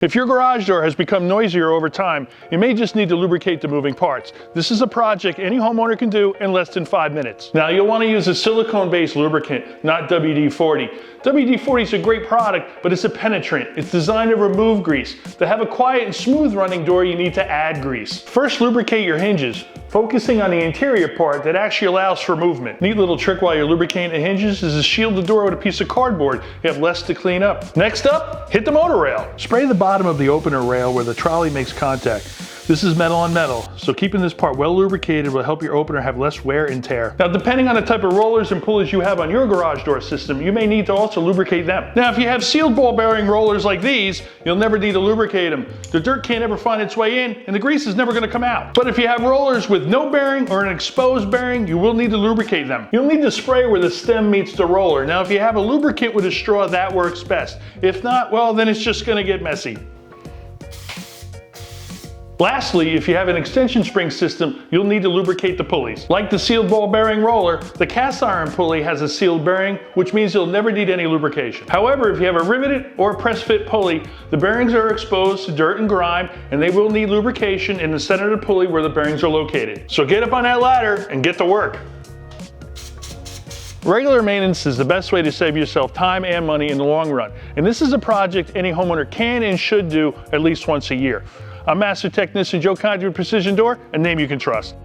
If your garage door has become noisier over time, you may just need to lubricate the moving parts. This is a project any homeowner can do in less than 5 minutes. Now you'll want to use a silicone-based lubricant, not WD-40. WD-40 is a great product, but it's a penetrant. It's designed to remove grease. To have a quiet and smooth running door, you need to add grease. First, lubricate your hinges, focusing on the interior part that actually allows for movement. Neat little trick while you're lubricating the hinges is to shield the door with a piece of cardboard. You have less to clean up. Next up, hit the motor rail. Spray the bottom of the opener rail where the trolley makes contact. This is metal on metal, so keeping this part well lubricated will help your opener have less wear and tear. Now, depending on the type of rollers and pulleys you have on your garage door system, you may need to also lubricate them. Now, if you have sealed ball bearing rollers like these, you'll never need to lubricate them. The dirt can't ever find its way in, and the grease is never going to come out. But if you have rollers with no bearing or an exposed bearing, you will need to lubricate them. You'll need to spray where the stem meets the roller. Now, if you have a lubricant with a straw, that works best. If not, well, then it's just going to get messy. Lastly, if you have an extension spring system, you'll need to lubricate the pulleys. Like the sealed ball bearing roller, the cast iron pulley has a sealed bearing, which means you'll never need any lubrication. However, if you have a riveted or press fit pulley, the bearings are exposed to dirt and grime, and they will need lubrication in the center of the pulley where the bearings are located. So get up on that ladder and get to work. Regular maintenance is the best way to save yourself time and money in the long run. And this is a project any homeowner can and should do at least once a year. I'm Master Technician Joe Conti with Precision Door, a name you can trust.